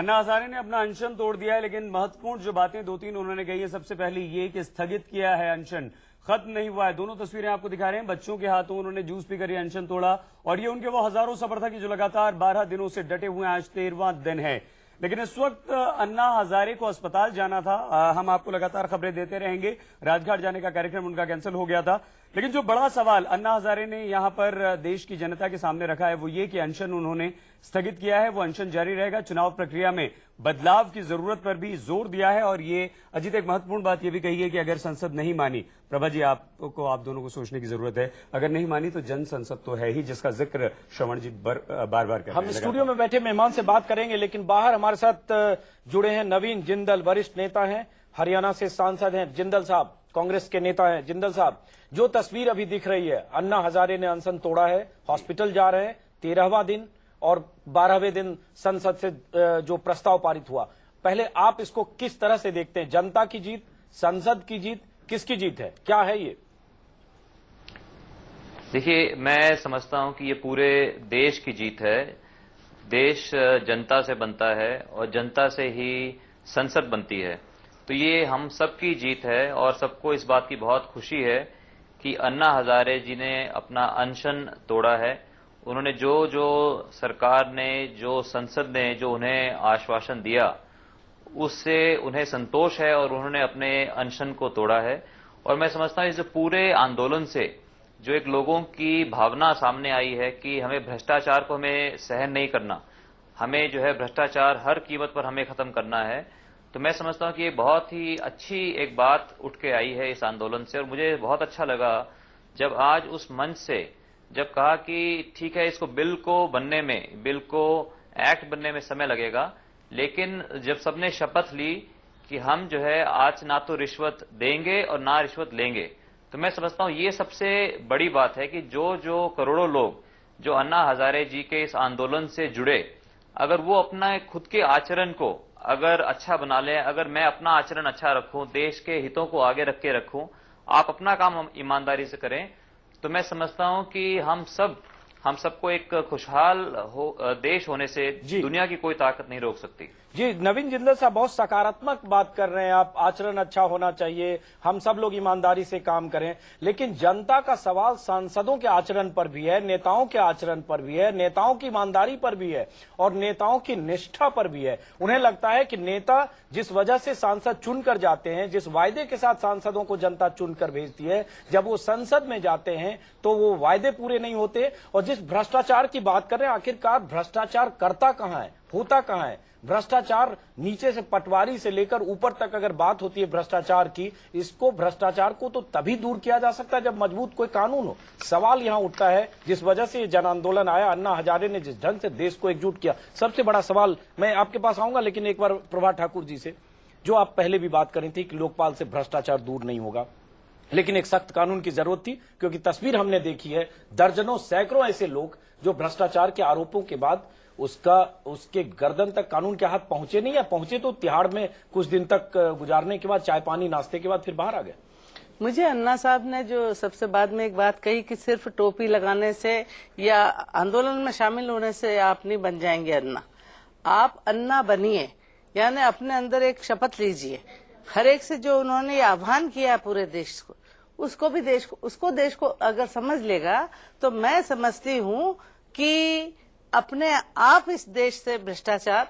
अन्ना हजारे ने अपना अनशन तोड़ दिया है, लेकिन महत्वपूर्ण जो बातें दो तीन उन्होंने कही है। सबसे पहले ये कि स्थगित किया है अनशन, खत्म नहीं हुआ है। दोनों तस्वीरें आपको दिखा रहे हैं, बच्चों के हाथों उन्होंने जूस पीकर ये अनशन तोड़ा और ये उनके वो हजारों समर्थक जो लगातार 12 दिनों से डटे हुए हैं, आज 13वां दिन है। लेकिन इस वक्त अन्ना हजारे को अस्पताल जाना था। हम आपको लगातार खबरें देते रहेंगे। राजघाट जाने का कार्यक्रम उनका कैंसिल हो गया था, लेकिन जो बड़ा सवाल अन्ना हजारे ने यहां पर देश की जनता के सामने रखा है वो ये कि अनशन उन्होंने स्थगित किया है, वो अनशन जारी रहेगा। चुनाव प्रक्रिया में बदलाव की जरूरत पर भी जोर दिया है और ये अजीत एक महत्वपूर्ण बात ये भी कही है कि अगर संसद नहीं मानी, प्रभा जी आप दोनों को सोचने की जरूरत है, अगर नहीं मानी तो जन संसद तो है ही, जिसका जिक्र श्रवण जी बार बार कर रहे हैं। हम स्टूडियो में बैठे मेहमान से बात करेंगे, लेकिन बाहर हमारे साथ जुड़े हैं नवीन जिंदल, वरिष्ठ नेता हैं, हरियाणा से सांसद हैं। जिंदल साहब कांग्रेस के नेता हैं। जिंदल साहब, जो तस्वीर अभी दिख रही है, अन्ना हजारे ने अनशन तोड़ा है, हॉस्पिटल जा रहे हैं, 13वां दिन और 12वें दिन संसद से जो प्रस्ताव पारित हुआ, पहले आप इसको किस तरह से देखते हैं? जनता की जीत, संसद की जीत, किसकी जीत है, क्या है ये? देखिए, मैं समझता हूं कि ये पूरे देश की जीत है। देश जनता से बनता है और जनता से ही संसद बनती है, तो ये हम सबकी जीत है और सबको इस बात की बहुत खुशी है कि अन्ना हजारे जी ने अपना अनशन तोड़ा है। उन्होंने जो सरकार ने, जो संसद ने जो उन्हें आश्वासन दिया, उससे उन्हें संतोष है और उन्होंने अपने अनशन को तोड़ा है। और मैं समझता हूं इस पूरे आंदोलन से जो एक लोगों की भावना सामने आई है कि हमें भ्रष्टाचार को हमें सहन नहीं करना, हमें जो है भ्रष्टाचार हर कीमत पर हमें खत्म करना है, तो मैं समझता हूं कि ये बहुत ही अच्छी एक बात उठ के आई है इस आंदोलन से। और मुझे बहुत अच्छा लगा जब आज उस मंच से जब कहा कि ठीक है, इसको बिल को एक्ट बनने में समय लगेगा, लेकिन जब सबने शपथ ली कि हम जो है आज ना तो रिश्वत देंगे और ना रिश्वत लेंगे, तो मैं समझता हूं ये सबसे बड़ी बात है कि जो करोड़ों लोग जो अन्ना हजारे जी के इस आंदोलन से जुड़े, अगर वो अपना खुद के आचरण को अगर अच्छा बना लें, अगर मैं अपना आचरण अच्छा रखूं, देश के हितों को आगे रख के रखूं, आप अपना काम ईमानदारी से करें, तो मैं समझता हूं कि हम सबको एक खुशहाल देश होने से दुनिया की कोई ताकत नहीं रोक सकती। जी नवीन जिंदल साहब, बहुत सकारात्मक बात कर रहे हैं आप, आचरण अच्छा होना चाहिए, हम सब लोग ईमानदारी से काम करें, लेकिन जनता का सवाल सांसदों के आचरण पर भी है, नेताओं के आचरण पर भी है, नेताओं की ईमानदारी पर भी है और नेताओं की निष्ठा पर भी है। उन्हें लगता है कि नेता जिस वजह से सांसद चुनकर जाते हैं, जिस वायदे के साथ सांसदों को जनता चुनकर भेजती है, जब वो संसद में जाते हैं तो वो वायदे पूरे नहीं होते। और जिस भ्रष्टाचार की बात कर रहे हैं, आखिरकार भ्रष्टाचार करता कहां है, होता कहां है? भ्रष्टाचार नीचे से पटवारी से लेकर ऊपर तक अगर बात होती है भ्रष्टाचार की, भ्रष्टाचार को तो तभी दूर किया जा सकता है जब मजबूत कोई कानून हो। सवाल यहां उठता है, जिस वजह से ये जन आंदोलन आया, अन्ना हजारे ने जिस ढंग से देश को एकजुट किया, सबसे बड़ा सवाल, मैं आपके पास आऊंगा, लेकिन एक बार प्रभा ठाकुर जी से, जो आप पहले भी बात करी थी कि लोकपाल से भ्रष्टाचार दूर नहीं होगा, लेकिन एक सख्त कानून की जरूरत थी, क्योंकि तस्वीर हमने देखी है, दर्जनों सैकड़ों ऐसे लोग जो भ्रष्टाचार के आरोपों के बाद उसके गर्दन तक कानून के हाथ पहुंचे नहीं, या पहुंचे तो तिहाड़ में कुछ दिन तक गुजारने के बाद, चाय पानी नाश्ते के बाद फिर बाहर आ गए। मुझे अन्ना साहब ने जो सबसे बाद में एक बात कही कि सिर्फ टोपी लगाने से या आंदोलन में शामिल होने से आप नहीं बन जाएंगे अन्ना, आप अन्ना बनिए, यानी अपने अंदर एक शपथ लीजिए। हर एक से जो उन्होंने आह्वान किया पूरे देश को, उसको देश को अगर समझ लेगा, तो मैं समझती हूँ कि अपने आप इस देश से भ्रष्टाचार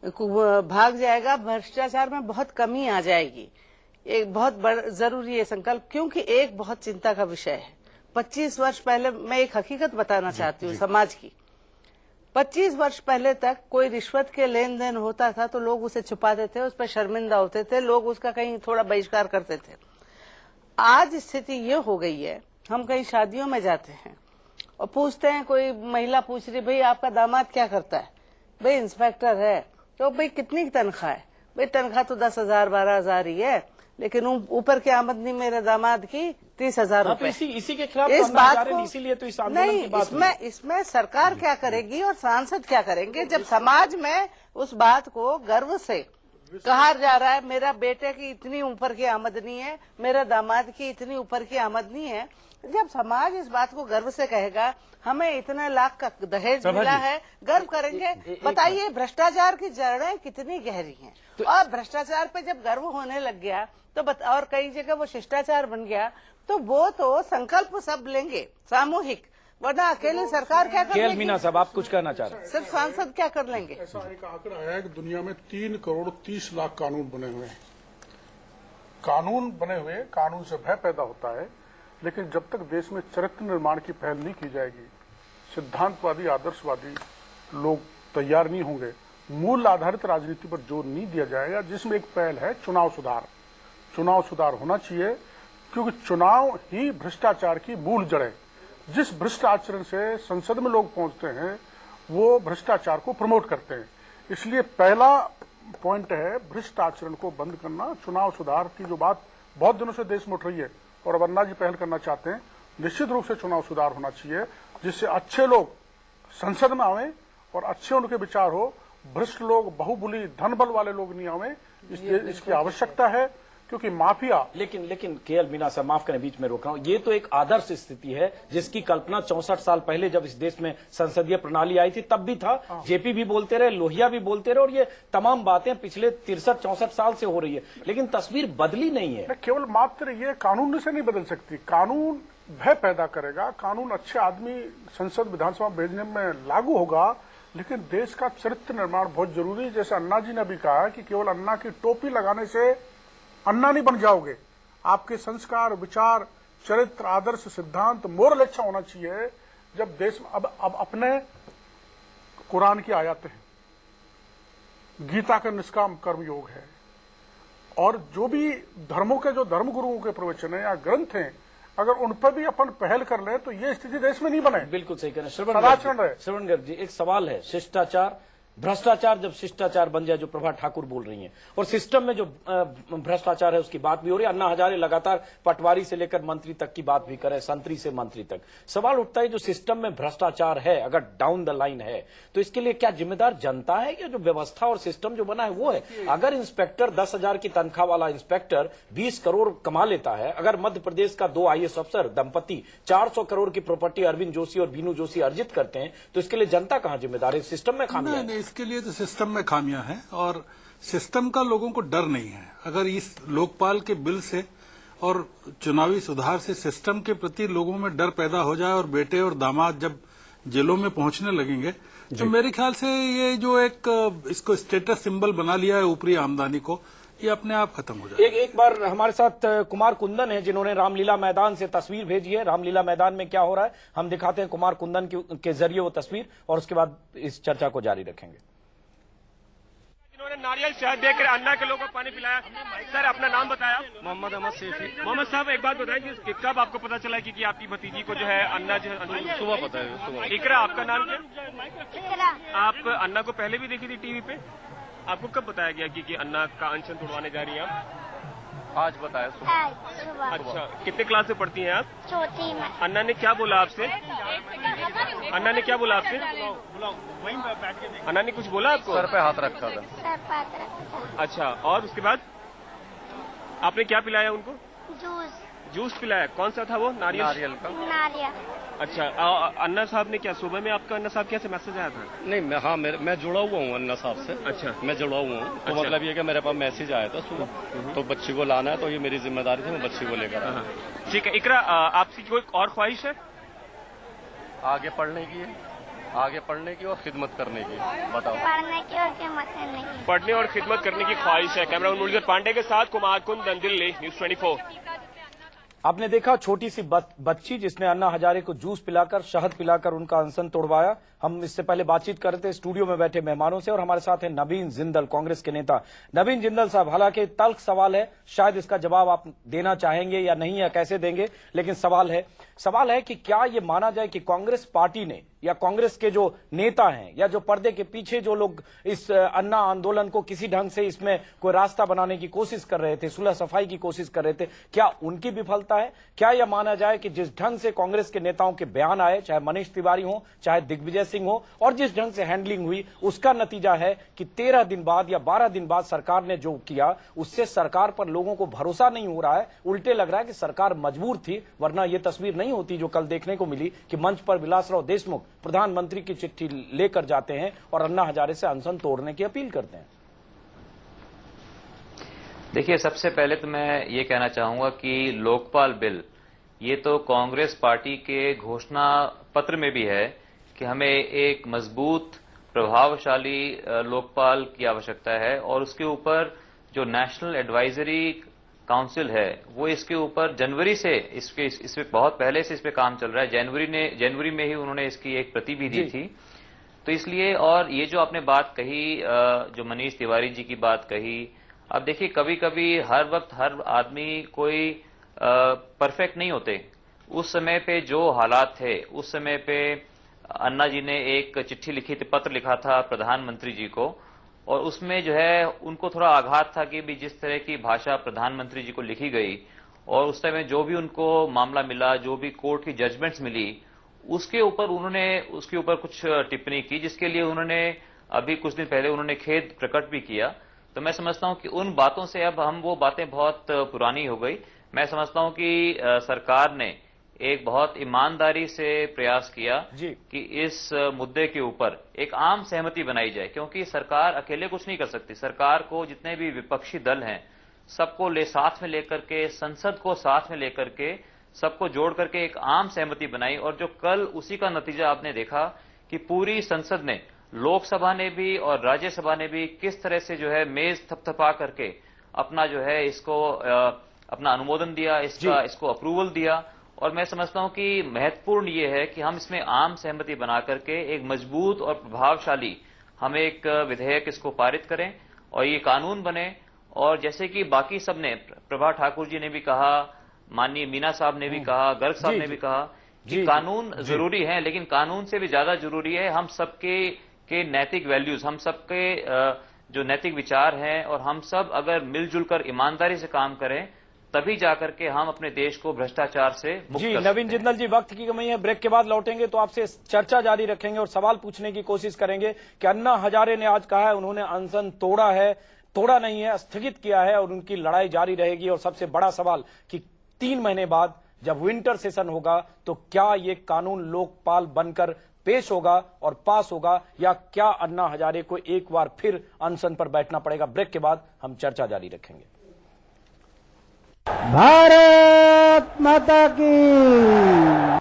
भाग जाएगा, भ्रष्टाचार में बहुत कमी आ जाएगी। एक बहुत जरूरी है संकल्प, क्योंकि एक बहुत चिंता का विषय है। 25 वर्ष पहले, मैं एक हकीकत बताना चाहती हूँ समाज की। 25 वर्ष पहले तक कोई रिश्वत के लेन देन होता था तो लोग उसे छुपाते थे, उस पर शर्मिंदा होते थे, लोग उसका कहीं थोड़ा बहिष्कार करते थे। आज स्थिति ये हो गई है, हम कहीं शादियों में जाते हैं और पूछते हैं, कोई महिला पूछ रही, भाई आपका दामाद क्या करता है? भाई इंस्पेक्टर है। तो भाई कितनी तनख्वाह है? भाई तनख्वाह तो 10,000 12,000 ही है, लेकिन ऊपर की आमदनी मेरे दामाद की 30,000 रुपए। इसी के खिलाफ इस बात को इसीलिए तो इस नहीं, इसमें सरकार क्या करेगी और सांसद क्या करेंगे, जब समाज में उस बात को गर्व से कहा जा रहा है मेरा बेटे की इतनी ऊपर की आमदनी है, मेरा दामाद की इतनी ऊपर की आमदनी है। जब समाज इस बात को गर्व से कहेगा हमें इतने लाख का दहेज मिला है, गर्व करेंगे। बताइए भ्रष्टाचार की जड़ें कितनी गहरी हैं। और भ्रष्टाचार पे जब गर्व होने लग गया तो और कई जगह वो शिष्टाचार बन गया, तो वो तो संकल्प सब लेंगे सामूहिक, वरना अकेली सरकार क्या कर लेगी? मीना साहब, आप कुछ कहना चाह रहे हैं? सिर्फ सांसद क्या कर लेंगे? ऐसा एक आंकड़ा है कि दुनिया में 3 करोड़ 30 लाख कानून बने हुए हैं। कानून बने हुए, कानून से भय पैदा होता है, लेकिन जब तक देश में चरित्र निर्माण की पहल नहीं की जाएगी, सिद्धांतवादी आदर्शवादी लोग तैयार नहीं होंगे, मूल आधारित राजनीति पर जोर नहीं दिया जाएगा, जिसमें एक पहल है चुनाव सुधार। चुनाव सुधार होना चाहिए, क्योंकि चुनाव ही भ्रष्टाचार की मूल जड़ है। जिस भ्रष्ट आचरण से संसद में लोग पहुंचते हैं वो भ्रष्टाचार को प्रमोट करते हैं। इसलिए पहला पॉइंट है भ्रष्ट आचरण को बंद करना। चुनाव सुधार की जो बात बहुत दिनों से देश में उठ रही है और अब अन्ना जी पहल करना चाहते हैं, निश्चित रूप से चुनाव सुधार होना चाहिए, जिससे अच्छे लोग संसद में आवे और अच्छे उनके विचार हो। भ्रष्ट लोग, बहुबुली, धन बल वाले लोग नहीं आवे, इसकी आवश्यकता है, क्योंकि माफिया। लेकिन केएल मीना साहब, माफ करें बीच में रोक रहा हूं, ये तो एक आदर्श स्थिति है जिसकी कल्पना 64 साल पहले जब इस देश में संसदीय प्रणाली आई थी तब भी था। जेपी भी बोलते रहे, लोहिया भी बोलते रहे, और ये तमाम बातें पिछले 63-64 साल से हो रही है, लेकिन तस्वीर बदली नहीं है। केवल मात्र ये कानून से नहीं बदल सकती। कानून भय पैदा करेगा, कानून अच्छे आदमी संसद विधानसभा भेजने में लागू होगा, लेकिन देश का चरित्र निर्माण बहुत जरूरी है। जैसे अन्ना जी ने भी कहा कि केवल अन्ना की टोपी लगाने से अन्ना नहीं बन जाओगे, आपके संस्कार, विचार, चरित्र, आदर्श, सिद्धांत, मोरल अच्छा होना चाहिए। जब देश अब अपने कुरान की आयत है, गीता का निष्काम कर्म योग है, और जो भी धर्मों के जो धर्मगुरुओं के प्रवचन है या ग्रंथ हैं, अगर उन पर भी अपन पहल कर लें तो ये स्थिति देश में नहीं बने। बिल्कुल सही कह रहे हैं श्रवण गर्ग जी। एक सवाल है, शिष्टाचार, भ्रष्टाचार जब शिष्टाचार बन जाए, जो प्रभा ठाकुर बोल रही हैं, और सिस्टम में जो भ्रष्टाचार है उसकी बात भी हो रही है। अन्ना हजारे लगातार पटवारी से लेकर मंत्री तक की बात भी करे, संतरी से मंत्री तक। सवाल उठता है जो सिस्टम में भ्रष्टाचार है, अगर डाउन द लाइन है, तो इसके लिए क्या जिम्मेदार जनता है या जो व्यवस्था और सिस्टम जो बना है वो है? अगर इंस्पेक्टर 10,000 की तनख्वाह वाला इंस्पेक्टर 20 करोड़ कमा लेता है, अगर मध्य प्रदेश का 2 IAS अफसर दंपति 400 करोड़ की प्रॉपर्टी अरविंद जोशी और बीनू जोशी अर्जित करते हैं, तो इसके लिए जनता कहां जिम्मेदार है? सिस्टम में खामियां है। इसके लिए तो सिस्टम में खामियां हैं, और सिस्टम का लोगों को डर नहीं है। अगर इस लोकपाल के बिल से और चुनावी सुधार से सिस्टम के प्रति लोगों में डर पैदा हो जाए और बेटे और दामाद जब जेलों में पहुंचने लगेंगे, तो मेरे ख्याल से ये जो एक इसको स्टेटस सिंबल बना लिया है ऊपरी आमदनी को, ये अपने आप खत्म हो जाए। एक बार हमारे साथ कुमार कुंदन है, जिन्होंने रामलीला मैदान से तस्वीर भेजी है। रामलीला मैदान में क्या हो रहा है हम दिखाते हैं कुमार कुंदन के जरिए वो तस्वीर, और उसके बाद इस चर्चा को जारी रखेंगे। जिन्होंने नारियल शहद देकर अन्ना के लोगों को पानी पिलाया। सर, अपना नाम बताया? मोहम्मद अहमद सैफी। मोहम्मद साहब, एक बात बताएं कि कब आपको पता चला कि आपकी भतीजी को जो है अन्ना जो सुबह पता है, सुबह। इकरा, आपका नाम क्या? आप अन्ना को पहले भी देखी थी टीवी पे? आपको कब बताया गया कि अन्ना का अनशन तोड़वाने जा रही हैं आप? आज बताया सुबह। अच्छा, कितने क्लास में पढ़ती हैं आप? चौथी में। अन्ना ने क्या बोला आपसे? अन्ना ने क्या बोला आपसे? अन्ना ने कुछ बोला आपको? सर पे हाथ रखा था। सर पे हाथ रखा। अच्छा, और उसके बाद आपने क्या पिलाया उनको? जूस पिलाया। कौन सा था वो? नारियल का। नारियल। अच्छा, अन्ना साहब ने क्या सुबह में आपका अन्ना साहब कैसे मैसेज आया था? नहीं, मैं जुड़ा हुआ हूँ अन्ना साहब से। अच्छा, मैं जुड़ा हुआ हूँ, तो मतलब ये कि मेरे पास मैसेज आया था सुबह, तो बच्ची को लाना है, तो ये मेरी जिम्मेदारी थी, मैं बच्ची को लेकर आया। ठीक है। इकरा, आपकी कोई और ख्वाहिश है? आगे पढ़ने की है, आगे पढ़ने की और खिदमत करने की। बताओ। पढ़ने की और खिदमत करने की। पढ़ने और खिदमत करने की ख्वाहिश है। कैमरा मुरलीधर पांडे के साथ कुमार कुंदन, दिल्ली, न्यूज़ 24। आपने देखा छोटी सी बच्ची जिसने अन्ना हजारे को जूस पिलाकर, शहद पिलाकर उनका अनशन तोड़वाया। हम इससे पहले बातचीत कर रहे थे स्टूडियो में बैठे मेहमानों से, और हमारे साथ है नवीन जिंदल, कांग्रेस के नेता। नवीन जिंदल साहब, हालांकि तल्ख सवाल है, शायद इसका जवाब आप देना चाहेंगे या नहीं, या कैसे देंगे, लेकिन सवाल है कि क्या ये माना जाए कि कांग्रेस पार्टी ने या कांग्रेस के जो नेता हैं या जो पर्दे के पीछे जो लोग इस अन्ना आंदोलन को किसी ढंग से इसमें कोई रास्ता बनाने की कोशिश कर रहे थे, सुलह सफाई की कोशिश कर रहे थे, क्या उनकी विफलता है? क्या यह माना जाए कि जिस ढंग से कांग्रेस के नेताओं के बयान आए, चाहे मनीष तिवारी हो, चाहे दिग्विजय सिंह हो, और जिस ढंग से हैंडलिंग हुई, उसका नतीजा है कि 13 दिन बाद या 12 दिन बाद सरकार ने जो किया उससे सरकार पर लोगों को भरोसा नहीं हो रहा है। उल्टे लग रहा है कि सरकार मजबूर थी, वरना यह तस्वीर नहीं होती जो कल देखने को मिली कि मंच पर विलासराव देशमुख प्रधानमंत्री की चिट्ठी लेकर जाते हैं और अन्ना हजारे से अनशन तोड़ने की अपील करते हैं। देखिए, सबसे पहले तो मैं ये कहना चाहूंगा कि लोकपाल बिल ये तो कांग्रेस पार्टी के घोषणा पत्र में भी है कि हमें एक मजबूत प्रभावशाली लोकपाल की आवश्यकता है, और उसके ऊपर जो नेशनल एडवाइजरी काउंसिल है वो इसके ऊपर जनवरी से इसपे बहुत पहले से इस पे काम चल रहा है। जनवरी में ही उन्होंने इसकी एक प्रति भी दी थी। तो इसलिए, और ये जो आपने बात कही, जो मनीष तिवारी जी की बात कही, अब देखिए कभी कभी हर वक्त हर आदमी कोई परफेक्ट नहीं होते। उस समय पे जो हालात थे, उस समय पे अन्ना जी ने एक चिट्ठी लिखी थी, पत्र लिखा था प्रधानमंत्री जी को, और उसमें जो है उनको थोड़ा आघात था कि भी जिस तरह की भाषा प्रधानमंत्री जी को लिखी गई और उस समय जो भी उनको मामला मिला, जो भी कोर्ट की जजमेंट्स मिली, उसके ऊपर कुछ टिप्पणी की, जिसके लिए उन्होंने अभी कुछ दिन पहले उन्होंने खेद प्रकट भी किया। तो मैं समझता हूं कि उन बातों से अब वो बातें बहुत पुरानी हो गई। मैं समझता हूं कि सरकार ने एक बहुत ईमानदारी से प्रयास किया कि इस मुद्दे के ऊपर एक आम सहमति बनाई जाए, क्योंकि सरकार अकेले कुछ नहीं कर सकती। सरकार को जितने भी विपक्षी दल हैं सबको साथ में लेकर के, संसद को साथ में लेकर के, सबको जोड़ करके एक आम सहमति बनाई, और जो कल उसी का नतीजा आपने देखा कि पूरी संसद ने, लोकसभा ने भी और राज्यसभा ने भी किस तरह से जो है मेज थपथपा करके अपना जो है इसको अपना अनुमोदन दिया, इसको अप्रूवल दिया। और मैं समझता हूं कि महत्वपूर्ण ये है कि हम इसमें आम सहमति बना करके एक मजबूत और प्रभावशाली हम एक विधेयक इसको पारित करें और ये कानून बने। और जैसे कि बाकी सब ने, प्रभा ठाकुर जी ने भी कहा, माननीय मीना साहब ने भी कहा, गर्ग साहब ने भी कहा कि कानून जरूरी है, लेकिन कानून से भी ज्यादा जरूरी है हम सबके नैतिक वैल्यूज, हम सबके जो नैतिक विचार हैं, और हम सब अगर मिलजुल कर ईमानदारी से काम करें तभी जाकर के हम अपने देश को भ्रष्टाचार से मुक्त कर सकते हैं। नवीन जिंदल जी, वक्त की कमी है, ब्रेक के बाद लौटेंगे तो आपसे चर्चा जारी रखेंगे और सवाल पूछने की कोशिश करेंगे कि अन्ना हजारे ने आज कहा है उन्होंने अनशन तोड़ा नहीं है, स्थगित किया है और उनकी लड़ाई जारी रहेगी। और सबसे बड़ा सवाल कि 3 महीने बाद जब विंटर सेशन होगा तो क्या ये कानून लोकपाल बनकर पेश होगा और पास होगा, या क्या अन्ना हजारे को एक बार फिर अनशन पर बैठना पड़ेगा? ब्रेक के बाद हम चर्चा जारी रखेंगे। भारत माता की